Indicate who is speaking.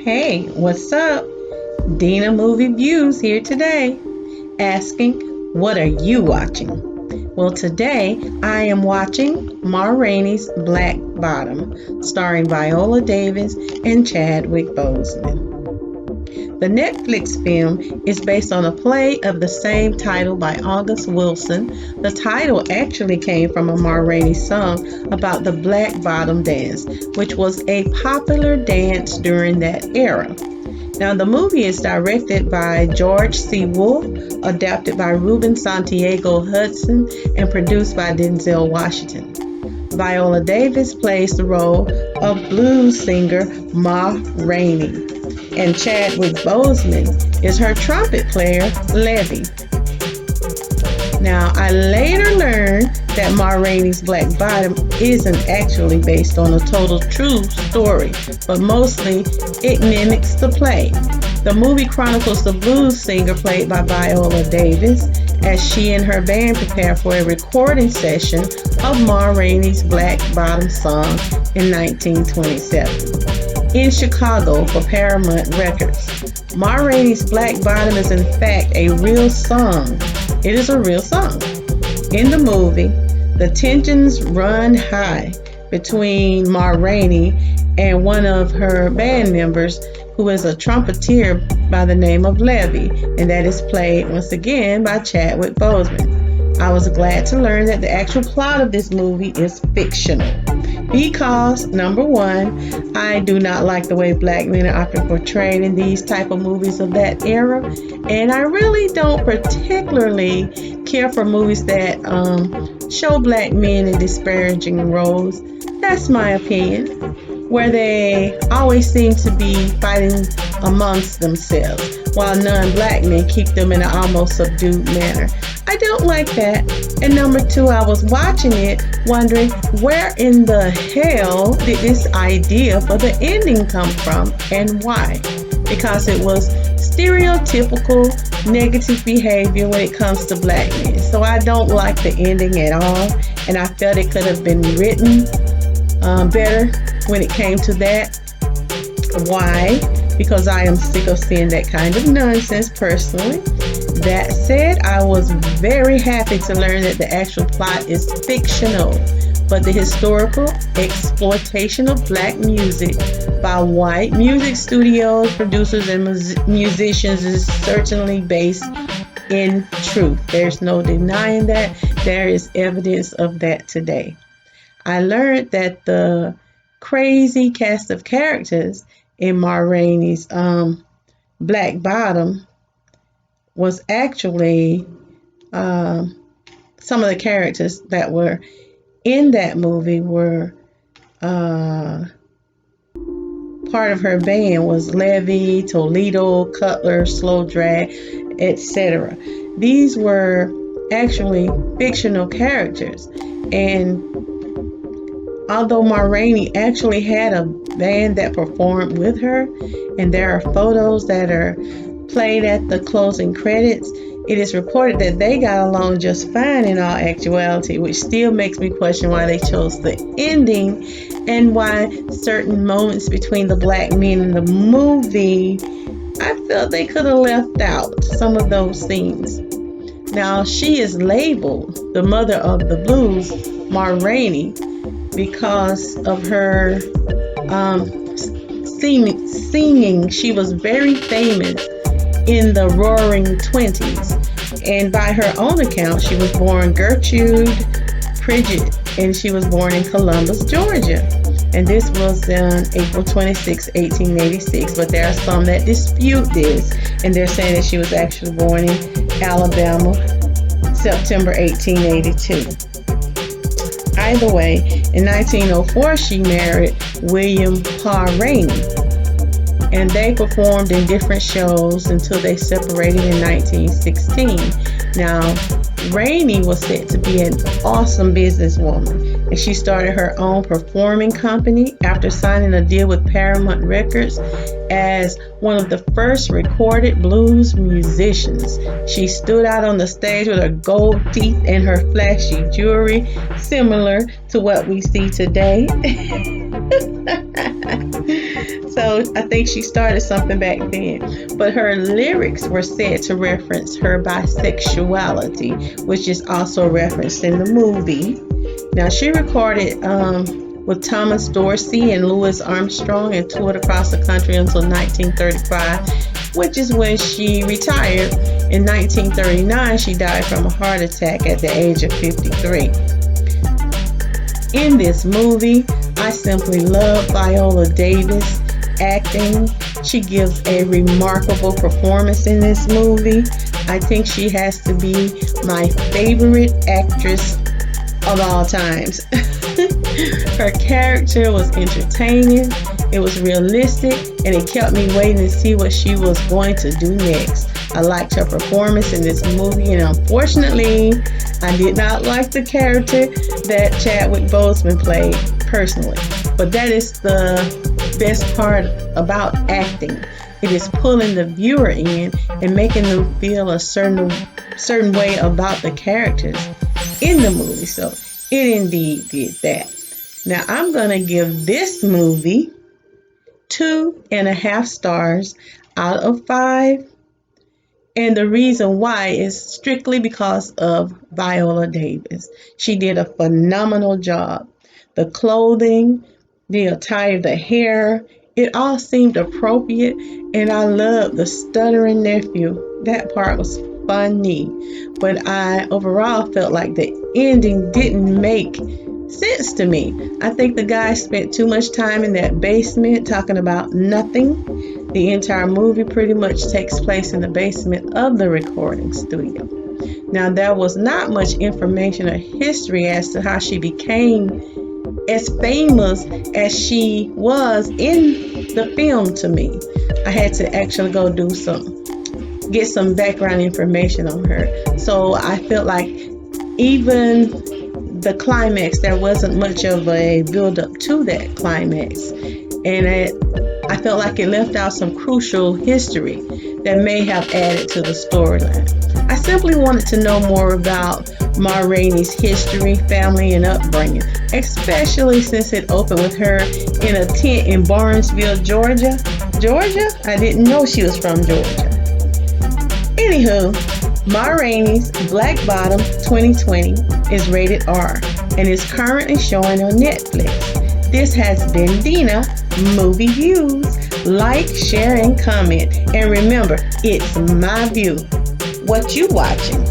Speaker 1: Hey, what's up? Dina Movie Views here today, asking, what are you watching? Well, today I am watching Ma Rainey's Black Bottom, starring Viola Davis and Chadwick Boseman. The Netflix film is based on a play of the same title by August Wilson. The title actually came from a Ma Rainey song about the Black Bottom dance, which was a popular dance during that era. Now, the movie is directed by George C. Wolfe, adapted by Ruben Santiago Hudson, and produced by Denzel Washington. Viola Davis plays the role of blues singer Ma Rainey, and Chadwick Boseman is her trumpet player, Levy. Now, I later learned that Ma Rainey's Black Bottom isn't actually based on a total true story, but mostly it mimics the play. The movie chronicles the blues singer played by Viola Davis as she and her band prepare for a recording session of Ma Rainey's Black Bottom song in 1927 in Chicago for Paramount Records. Ma Rainey's Black Bottom is in fact a real song. It is a real song. In the movie, the tensions run high between Ma Rainey and one of her band members, who is a trumpeter by the name of Levy, and that is played once again by Chadwick Boseman. I was glad to learn that the actual plot of this movie is fictional because, number one, I do not like the way black men are often portrayed in these type of movies of that era, and I really don't particularly care for movies that show black men in disparaging roles. That's my opinion, where they always seem to be fighting amongst themselves, while non-black men keep them in an almost subdued manner. I don't like that. And number two, I was watching it wondering where in the hell did this idea for the ending come from and why? Because it was stereotypical negative behavior when it comes to black men. So I don't like the ending at all, and I felt it could have been written better when it came to that. Why? Because I am sick of seeing that kind of nonsense personally. That said, I was very happy to learn that the actual plot is fictional, but the historical exploitation of black music by white music studios, producers, and musicians is certainly based in truth. There's no denying that. There is evidence of that today. I learned that the crazy cast of characters in Ma Rainey's Black Bottom was actually some of the characters that were in that movie were part of her band was Levy, Toledo, Cutler, Slow Drag, etc. These were actually fictional characters, and although Ma Rainey actually had a band that performed with her, and there are photos that are played at the closing credits, it is reported that they got along just fine in all actuality, which still makes me question why they chose the ending and why certain moments between the black men in the movie, I felt they could have left out some of those scenes. Now, she is labeled the mother of the blues, Ma Rainey, because of her singing. She was very famous in the roaring 20s, and by her own account, she was born Gertrude Pridgett, and she was born in Columbus, Georgia, and this was on April 26, 1886, but there are some that dispute this, and they're saying that she was actually born in Alabama, September 1882. Either way, in 1904, she married William Pa Rainey, and they performed in different shows until they separated in 1916. Now, Rainey was said to be an awesome businesswoman, and she started her own performing company after signing a deal with Paramount Records as one of the first recorded blues musicians. She stood out on the stage with her gold teeth and her flashy jewelry, similar to what we see today. So I think she started something back then. But her lyrics were said to reference her bisexuality, which is also referenced in the movie. Now she recorded with Thomas Dorsey and Louis Armstrong and toured across the country until 1935, which is when she retired. In 1939, she died from a heart attack at the age of 53. In this movie, I simply love Viola Davis acting. She gives a remarkable performance in this movie. I think she has to be my favorite actress of all times. Her character was entertaining, it was realistic, and it kept me waiting to see what she was going to do next. I liked her performance in this movie, and unfortunately, I did not like the character that Chadwick Boseman played personally. But that is the best part about acting. It is pulling the viewer in and making them feel a certain way about the characters in the movie. So it indeed did that. Now I'm going to give this movie 2.5 stars out of 5. And the reason why is strictly because of Viola Davis. She did a phenomenal job. The clothing, the attire, the hair, it all seemed appropriate. And I loved the stuttering nephew. That part was funny. But I overall felt like the ending didn't make sense to me. I think the guy spent too much time in that basement talking about nothing. The entire movie pretty much takes place in the basement of the recording studio. Now, there was not much information or history as to how she became as famous as she was in the film to me. I had to actually go get some background information on her. So I felt like even the climax, there wasn't much of a build up to that climax. And I felt like it left out some crucial history that may have added to the storyline. I simply wanted to know more about Ma Rainey's history, family, and upbringing, especially since it opened with her in a tent in Barnesville, Georgia. Georgia? I didn't know she was from Georgia. Anywho, Ma Rainey's Black Bottom 2020 is rated R and is currently showing on Netflix. This has been Dina Movie Views. Like, share, and comment. And remember, it's my view. What you watching?